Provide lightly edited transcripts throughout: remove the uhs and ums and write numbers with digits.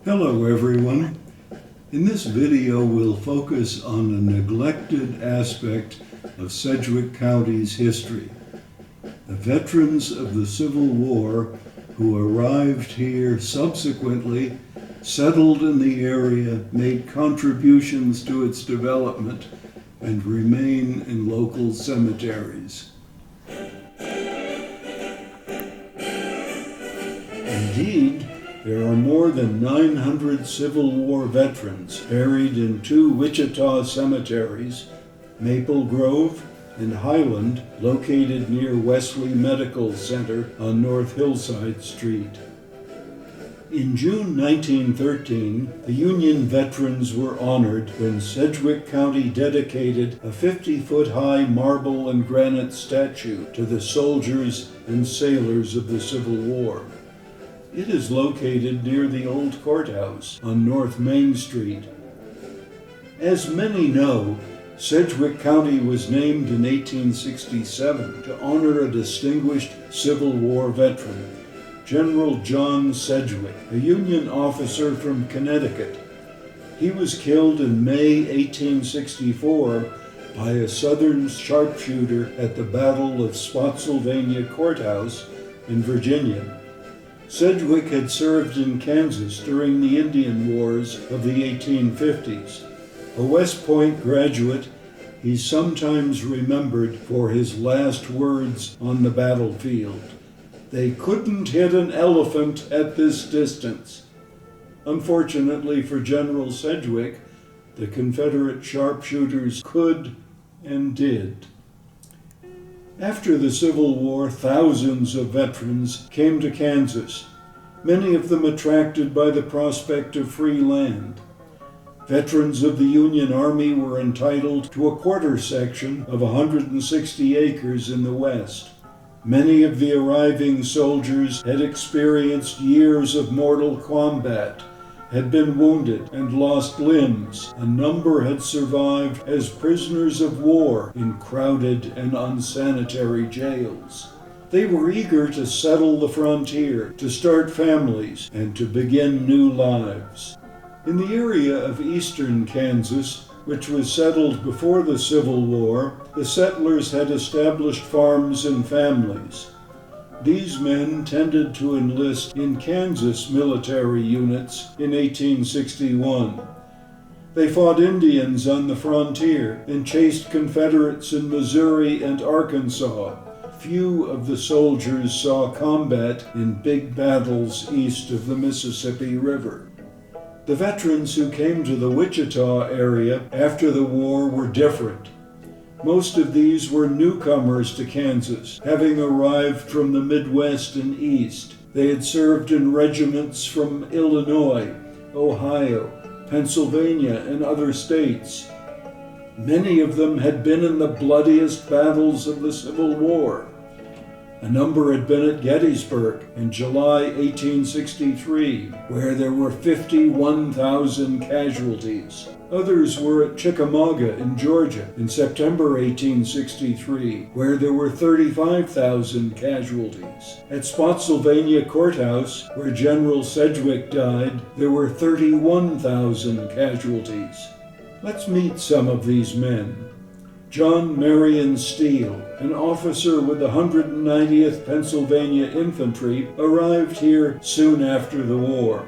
Hello everyone. In this video we'll focus on a neglected aspect of Sedgwick County's history. The veterans of the Civil War who arrived here subsequently, settled in the area, made contributions to its development, and remain in local cemeteries. Indeed, there are more than 900 Civil War veterans buried in two Wichita cemeteries, Maple Grove and Highland, located near Wesley Medical Center on North Hillside Street. In June 1913, the Union veterans were honored when Sedgwick County dedicated a 50-foot-high marble and granite statue to the soldiers and sailors of the Civil War. It is located near the old courthouse on North Main Street. As many know, Sedgwick County was named in 1867 to honor a distinguished Civil War veteran, General John Sedgwick, a Union officer from Connecticut. He was killed in May 1864 by a Southern sharpshooter at the Battle of Spotsylvania Courthouse in Virginia. Sedgwick had served in Kansas during the Indian Wars of the 1850s. A West Point graduate, he's sometimes remembered for his last words on the battlefield: "They couldn't hit an elephant at this distance." Unfortunately for General Sedgwick, the Confederate sharpshooters could and did. After the Civil War, thousands of veterans came to Kansas, many of them attracted by the prospect of free land. Veterans of the Union Army were entitled to a quarter section of 160 acres in the West. Many of the arriving soldiers had experienced years of mortal combat, had been wounded and lost limbs. A number had survived as prisoners of war in crowded and unsanitary jails. They were eager to settle the frontier, to start families, and to begin new lives. In the area of eastern Kansas, which was settled before the Civil War, the settlers had established farms and families. These men tended to enlist in Kansas military units in 1861. They fought Indians on the frontier and chased Confederates in Missouri and Arkansas. Few of the soldiers saw combat in big battles east of the Mississippi River. The veterans who came to the Wichita area after the war were different. Most of these were newcomers to Kansas, having arrived from the Midwest and East. They had served in regiments from Illinois, Ohio, Pennsylvania, and other states. Many of them had been in the bloodiest battles of the Civil War. A number had been at Gettysburg in July 1863, where there were 51,000 casualties. Others were at Chickamauga in Georgia in September 1863, where there were 35,000 casualties. At Spotsylvania Courthouse, where General Sedgwick died, there were 31,000 casualties. Let's meet some of these men. John Marion Steele, an officer with the 190th Pennsylvania Infantry, arrived here soon after the war.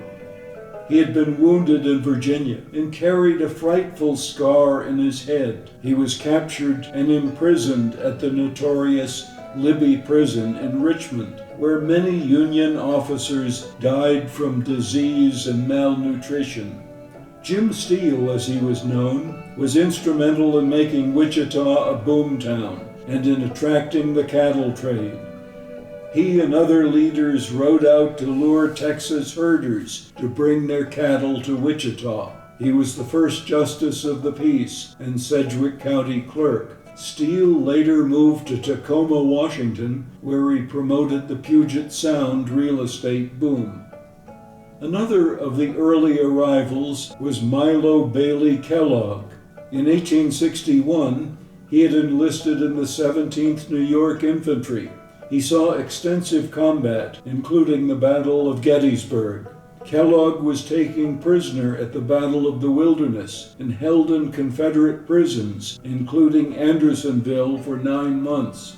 He had been wounded in Virginia and carried a frightful scar in his head. He was captured and imprisoned at the notorious Libby Prison in Richmond, where many Union officers died from disease and malnutrition. Jim Steele, as he was known, was instrumental in making Wichita a boomtown and in attracting the cattle trade. He and other leaders rode out to lure Texas herders to bring their cattle to Wichita. He was the first justice of the peace and Sedgwick County clerk. Steele later moved to Tacoma, Washington, where he promoted the Puget Sound real estate boom. Another of the early arrivals was Milo Bailey Kellogg. In 1861, he had enlisted in the 17th New York Infantry. He saw extensive combat, including the Battle of Gettysburg. Kellogg was taken prisoner at the Battle of the Wilderness and held in Confederate prisons, including Andersonville, for 9 months.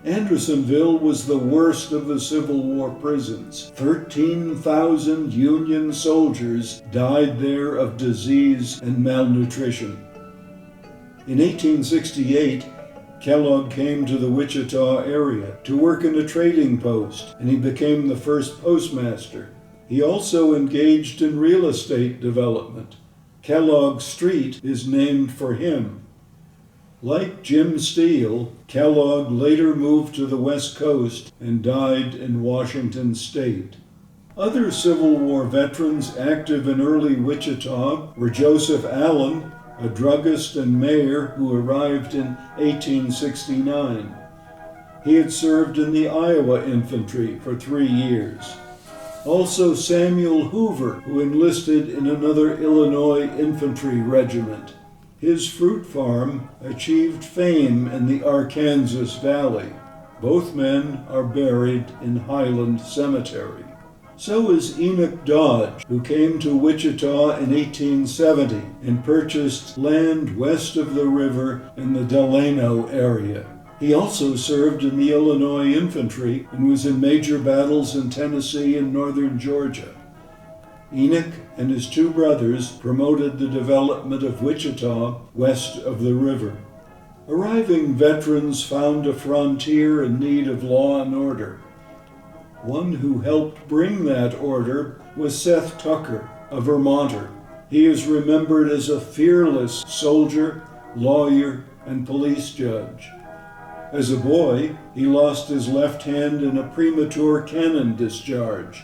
Andersonville was the worst of the Civil War prisons. 13,000 Union soldiers died there of disease and malnutrition. In 1868, Kellogg came to the Wichita area to work in a trading post, and he became the first postmaster. He also engaged in real estate development. Kellogg Street is named for him. Like Jim Steele, Kellogg later moved to the West Coast and died in Washington State. Other Civil War veterans active in early Wichita were Joseph Allen, a druggist and mayor who arrived in 1869. He had served in the Iowa Infantry for 3 years. Also Samuel Hoover, who enlisted in another Illinois infantry regiment. His fruit farm achieved fame in the Arkansas Valley. Both men are buried in Highland Cemetery. So is Enoch Dodge, who came to Wichita in 1870 and purchased land west of the river in the Delano area. He also served in the Illinois Infantry and was in major battles in Tennessee and northern Georgia. Enoch and his 2 brothers promoted the development of Wichita west of the river. Arriving veterans found a frontier in need of law and order. One who helped bring that order was Seth Tucker, a Vermonter. He is remembered as a fearless soldier, lawyer, and police judge. As a boy, he lost his left hand in a premature cannon discharge.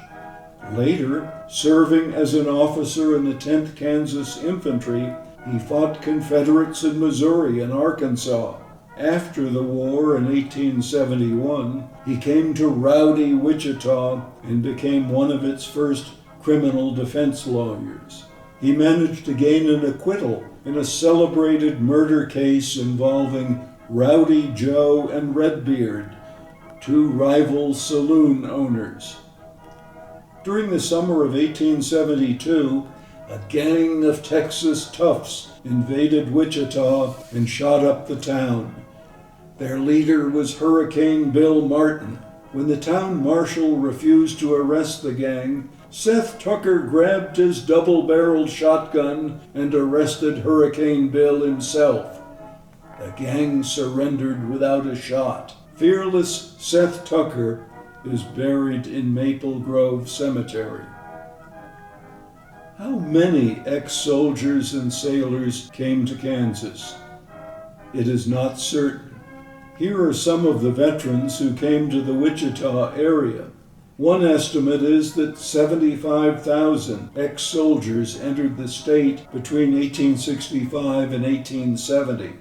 Later, serving as an officer in the 10th Kansas Infantry, he fought Confederates in Missouri and Arkansas. After the war in 1871, he came to rowdy Wichita and became one of its first criminal defense lawyers. He managed to gain an acquittal in a celebrated murder case involving Rowdy Joe and Redbeard, 2 rival saloon owners. During the summer of 1872, a gang of Texas toughs invaded Wichita and shot up the town. Their leader was Hurricane Bill Martin. When the town marshal refused to arrest the gang, Seth Tucker grabbed his double-barreled shotgun and arrested Hurricane Bill himself. The gang surrendered without a shot. Fearless Seth Tucker is buried in Maple Grove Cemetery. How many ex-soldiers and sailors came to Kansas? It is not certain. Here are some of the veterans who came to the Wichita area. One estimate is that 75,000 ex-soldiers entered the state between 1865 and 1870.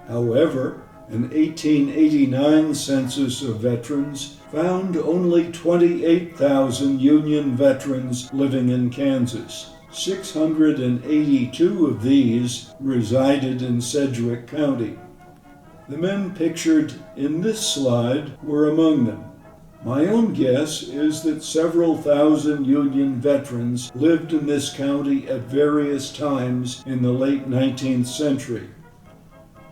However, an 1889 census of veterans found only 28,000 Union veterans living in Kansas. 682 of these resided in Sedgwick County. The men pictured in this slide were among them. My own guess is that several thousand Union veterans lived in this county at various times in the late 19th century.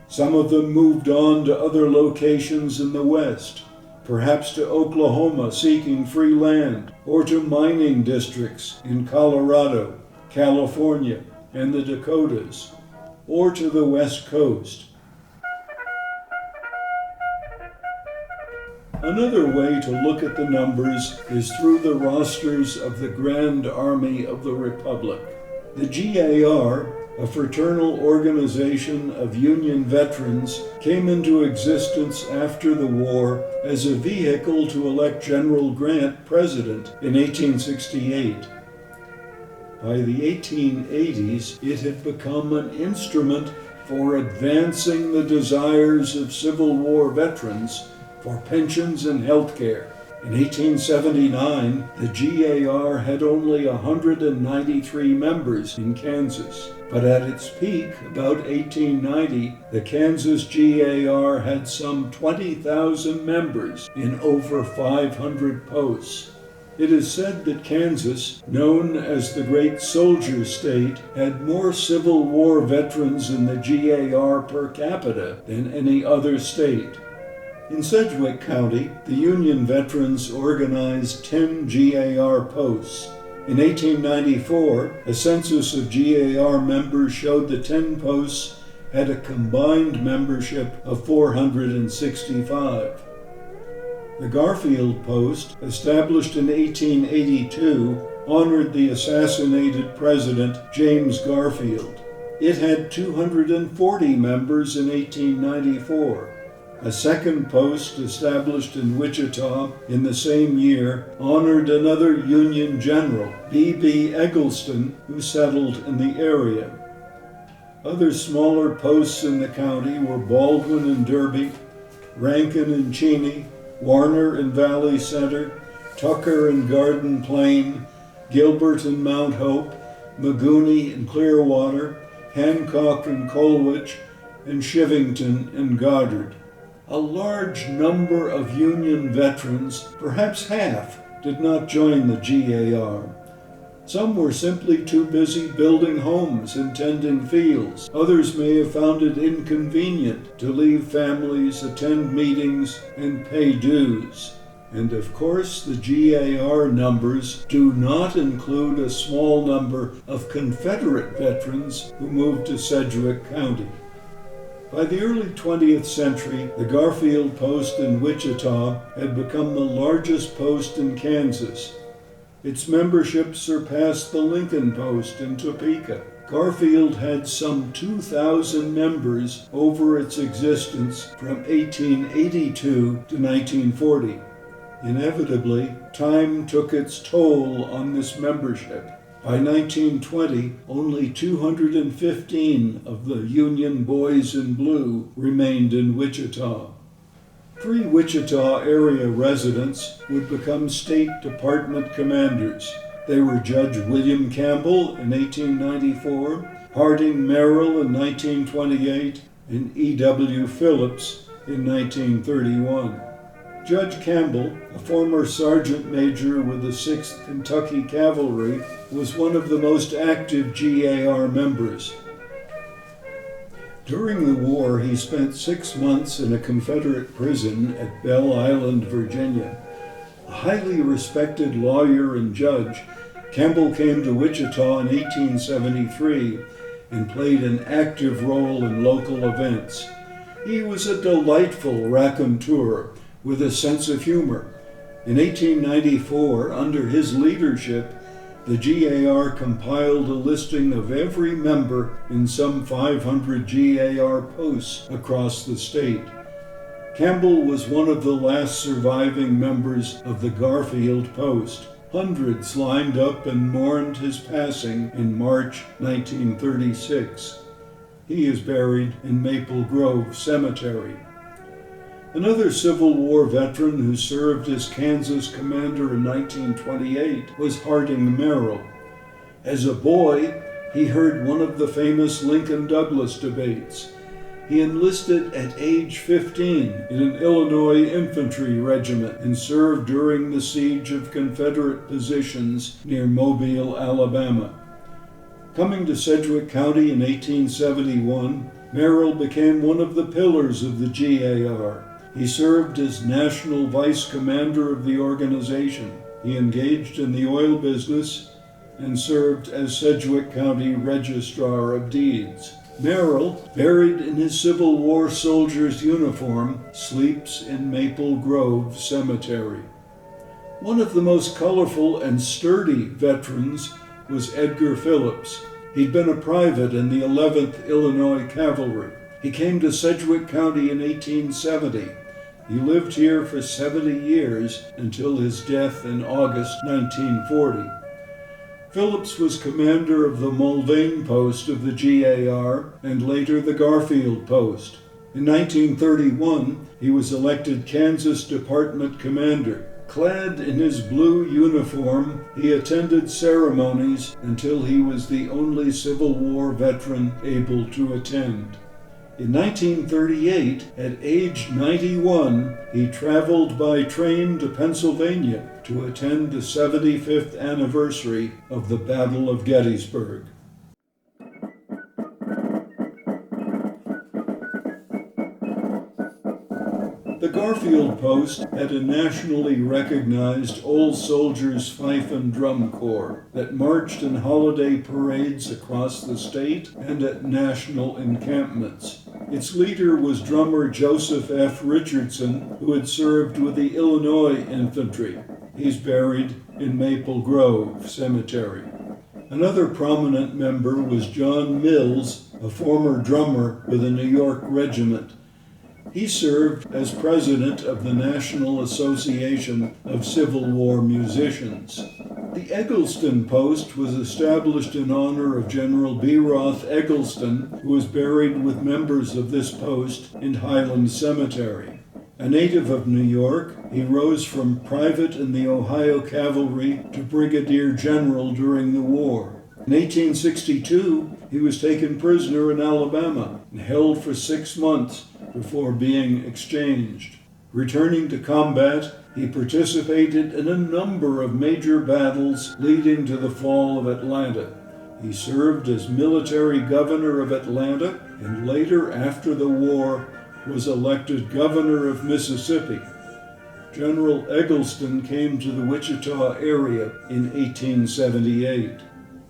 Some of them moved on to other locations in the West, perhaps to Oklahoma seeking free land, or to mining districts in Colorado, California, and the Dakotas, or to the West Coast. Another way to look at the numbers is through the rosters of the Grand Army of the Republic. The GAR, a fraternal organization of Union veterans, came into existence after the war as a vehicle to elect General Grant president in 1868. By the 1880s, it had become an instrument for advancing the desires of Civil War veterans for pensions and health care. In 1879, the GAR had only 193 members in Kansas, but at its peak, about 1890, the Kansas GAR had some 20,000 members in over 500 posts. It is said that Kansas, known as the Great Soldier State, had more Civil War veterans in the GAR per capita than any other state. In Sedgwick County, the Union veterans organized 10 GAR posts. In 1894, a census of GAR members showed the 10 posts had a combined membership of 465. The Garfield Post, established in 1882, honored the assassinated President James Garfield. It had 240 members in 1894. A second post, established in Wichita in the same year, honored another Union general, B.B. Eggleston, who settled in the area. Other smaller posts in the county were Baldwin and Derby, Rankin and Cheney, Warner and Valley Center, Tucker and Garden Plain, Gilbert and Mount Hope, Magooney and Clearwater, Hancock and Colwich, and Shivington and Goddard. A large number of Union veterans, perhaps half, did not join the GAR. Some were simply too busy building homes and tending fields. Others may have found it inconvenient to leave families, attend meetings, and pay dues. And of course, the GAR numbers do not include a small number of Confederate veterans who moved to Sedgwick County. By the early 20th century, the Garfield Post in Wichita had become the largest post in Kansas. Its membership surpassed the Lincoln Post in Topeka. Garfield had some 2,000 members over its existence from 1882 to 1940. Inevitably, time took its toll on this membership. By 1920, only 215 of the Union Boys in Blue remained in Wichita. 3 Wichita area residents would become State Department commanders. They were Judge William Campbell in 1894, Harding Merrill in 1928, and E.W. Phillips in 1931. Judge Campbell, a former sergeant major with the 6th Kentucky Cavalry, was one of the most active GAR members. During the war, he spent 6 months in a Confederate prison at Belle Island, Virginia. A highly respected lawyer and judge, Campbell came to Wichita in 1873 and played an active role in local events. He was a delightful raconteur with a sense of humor. In 1894, under his leadership, the GAR compiled a listing of every member in some 500 GAR posts across the state. Campbell was one of the last surviving members of the Garfield Post. Hundreds lined up and mourned his passing in March 1936. He is buried in Maple Grove Cemetery. Another Civil War veteran who served as Kansas commander in 1928 was Harding Merrill. As a boy, he heard one of the famous Lincoln-Douglas debates. He enlisted at age 15 in an Illinois infantry regiment and served during the siege of Confederate positions near Mobile, Alabama. Coming to Sedgwick County in 1871, Merrill became one of the pillars of the GAR. He served as national vice commander of the organization. He engaged in the oil business and served as Sedgwick County Registrar of Deeds. Merrill, buried in his Civil War soldier's uniform, sleeps in Maple Grove Cemetery. One of the most colorful and sturdy veterans was Edgar Phillips. He'd been a private in the 11th Illinois Cavalry. He came to Sedgwick County in 1870. He lived here for 70 years until his death in August 1940. Phillips was commander of the Mulvane Post of the GAR and later the Garfield Post. In 1931, he was elected Kansas Department Commander. Clad in his blue uniform, he attended ceremonies until he was the only Civil War veteran able to attend. In 1938, at age 91, he traveled by train to Pennsylvania to attend the 75th anniversary of the Battle of Gettysburg. The Garfield Post had a nationally recognized Old Soldiers Fife and Drum Corps that marched in holiday parades across the state and at national encampments. Its leader was drummer Joseph F. Richardson, who had served with the Illinois Infantry. He's buried in Maple Grove Cemetery. Another prominent member was John Mills, a former drummer with the New York Regiment. He served as president of the National Association of Civil War Musicians. The Eggleston Post was established in honor of General B. Roth Eggleston, who was buried with members of this post in Highland Cemetery. A native of New York, he rose from private in the Ohio Cavalry to brigadier general during the war. In 1862, he was taken prisoner in Alabama and held for 6 months before being exchanged. Returning to combat, he participated in a number of major battles leading to the fall of Atlanta. He served as military governor of Atlanta and later, after the war, was elected governor of Mississippi. General Eggleston came to the Wichita area in 1878.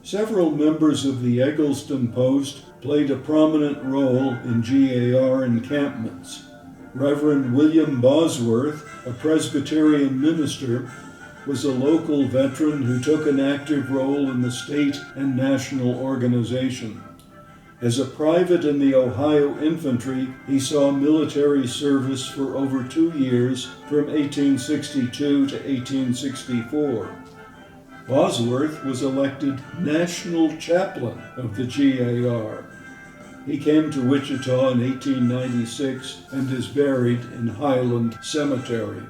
Several members of the Eggleston Post played a prominent role in GAR encampments. Reverend William Bosworth, a Presbyterian minister, was a local veteran who took an active role in the state and national organization. As a private in the Ohio Infantry, he saw military service for over 2 years from 1862 to 1864. Bosworth was elected National Chaplain of the GAR. He came to Wichita in 1896 and is buried in Highland Cemetery.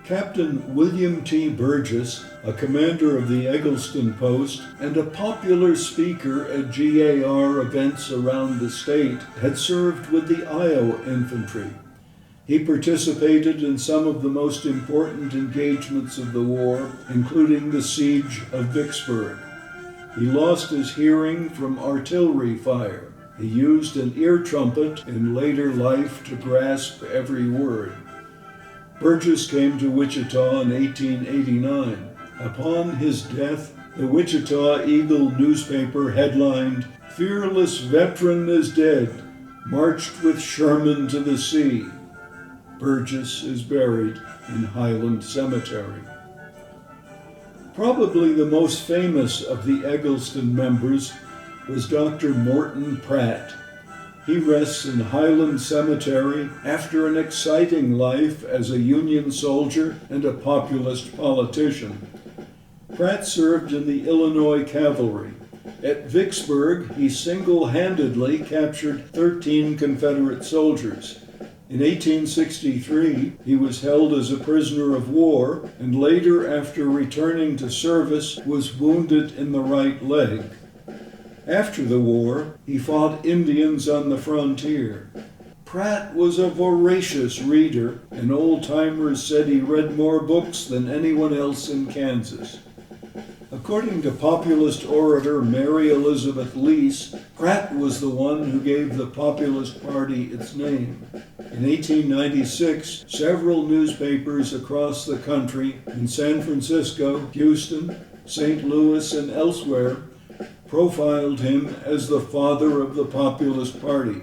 Captain William T. Burgess, a commander of the Eggleston Post and a popular speaker at GAR events around the state, had served with the Iowa Infantry. He participated in some of the most important engagements of the war, including the siege of Vicksburg. He lost his hearing from artillery fire. He used an ear trumpet in later life to grasp every word. Burgess came to Wichita in 1889. Upon his death, the Wichita Eagle newspaper headlined, "Fearless veteran is dead, marched with Sherman to the sea." Burgess is buried in Highland Cemetery. Probably the most famous of the Eggleston members was Dr. Morton Pratt. He rests in Highland Cemetery after an exciting life as a Union soldier and a populist politician. Pratt served in the Illinois Cavalry. At Vicksburg, he single-handedly captured 13 Confederate soldiers. In 1863, he was held as a prisoner of war, and later, after returning to service, was wounded in the right leg. After the war, he fought Indians on the frontier. Pratt was a voracious reader, and old-timers said he read more books than anyone else in Kansas. According to populist orator Mary Elizabeth Lease, Pratt was the one who gave the Populist Party its name. In 1896, several newspapers across the country, in San Francisco, Houston, St. Louis, and elsewhere, profiled him as the father of the Populist Party.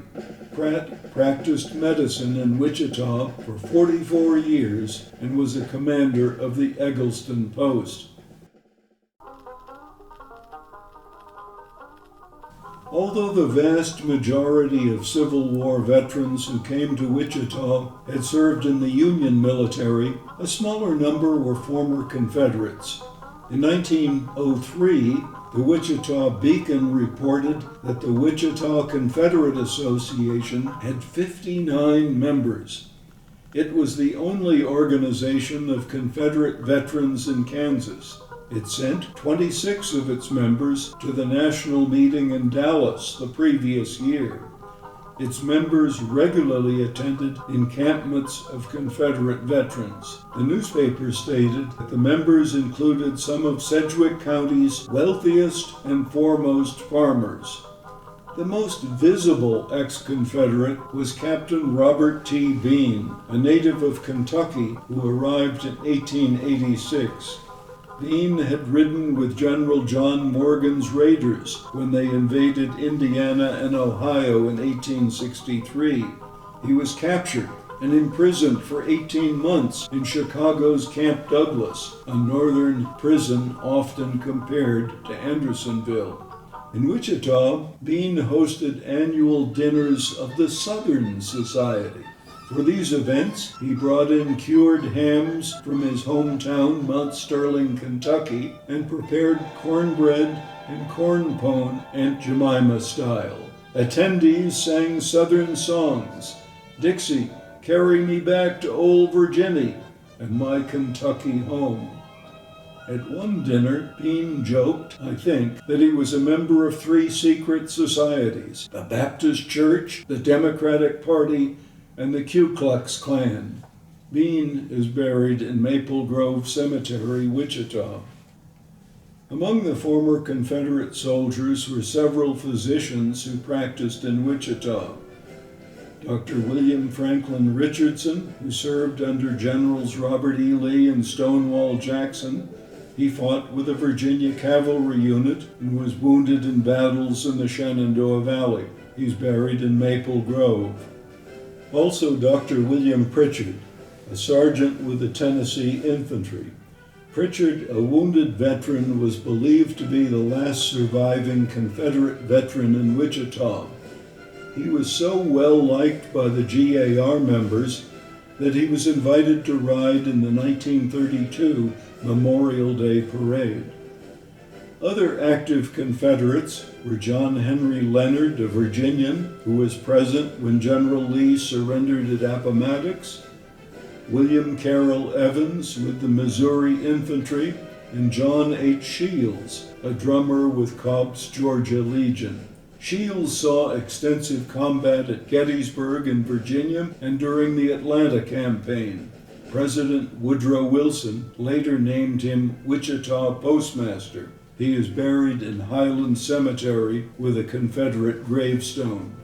Pratt practiced medicine in Wichita for 44 years and was a commander of the Eggleston Post. Although the vast majority of Civil War veterans who came to Wichita had served in the Union military, a smaller number were former Confederates. In 1903, the Wichita Beacon reported that the Wichita Confederate Association had 59 members. It was the only organization of Confederate veterans in Kansas. It sent 26 of its members to the national meeting in Dallas the previous year. its members regularly attended encampments of Confederate veterans. The newspaper stated that the members included some of Sedgwick County's wealthiest and foremost farmers. The most visible ex-Confederate was Captain Robert T. Bean, a native of Kentucky who arrived in 1886. Bean had ridden with General John Morgan's raiders when they invaded Indiana and Ohio in 1863. He was captured and imprisoned for 18 months in Chicago's Camp Douglas, a northern prison often compared to Andersonville. In Wichita, Bean hosted annual dinners of the Southern Society. For these events, he brought in cured hams from his hometown, Mount Sterling, Kentucky, and prepared cornbread and corn pone Aunt Jemima style. Attendees sang Southern songs, Dixie, Carry Me Back to Old Virginny, and My Kentucky Home. At one dinner, Bean joked, I think, that he was a member of 3 secret societies: the Baptist Church, the Democratic Party, and the Ku Klux Klan. Bean is buried in Maple Grove Cemetery, Wichita. Among the former Confederate soldiers were several physicians who practiced in Wichita. Dr. William Franklin Richardson, who served under Generals Robert E. Lee and Stonewall Jackson. He fought with the Virginia Cavalry Unit and was wounded in battles in the Shenandoah Valley. He's buried in Maple Grove. Also, Dr. William Pritchard, a sergeant with the Tennessee Infantry. Pritchard, a wounded veteran, was believed to be the last surviving Confederate veteran in Wichita. He was so well liked by the GAR members that he was invited to ride in the 1932 Memorial Day Parade. Other active Confederates were John Henry Leonard, a Virginian, who was present when General Lee surrendered at Appomattox, William Carroll Evans with the Missouri Infantry, and John H. Shields, a drummer with Cobb's Georgia Legion. Shields saw extensive combat at Gettysburg in Virginia and during the Atlanta campaign. President Woodrow Wilson later named him Wichita Postmaster. He is buried in Highland Cemetery with a Confederate gravestone.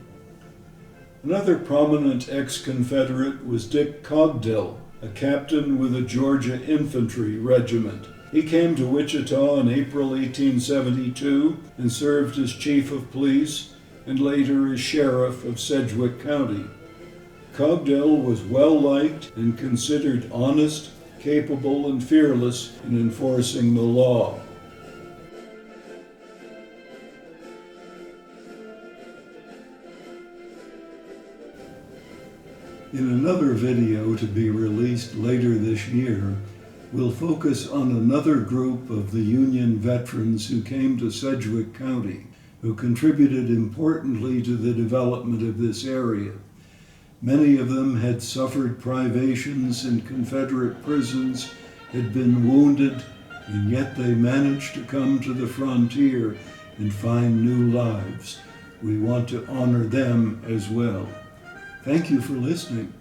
Another prominent ex-Confederate was Dick Cogdell, a captain with the Georgia Infantry Regiment. He came to Wichita in April 1872 and served as chief of police and later as sheriff of Sedgwick County. Cogdell was well-liked and considered honest, capable, and fearless in enforcing the law. In another video to be released later this year, we'll focus on another group of the Union veterans who came to Sedgwick County, who contributed importantly to the development of this area. Many of them had suffered privations in Confederate prisons, had been wounded, and yet they managed to come to the frontier and find new lives. We want to honor them as well. Thank you for listening.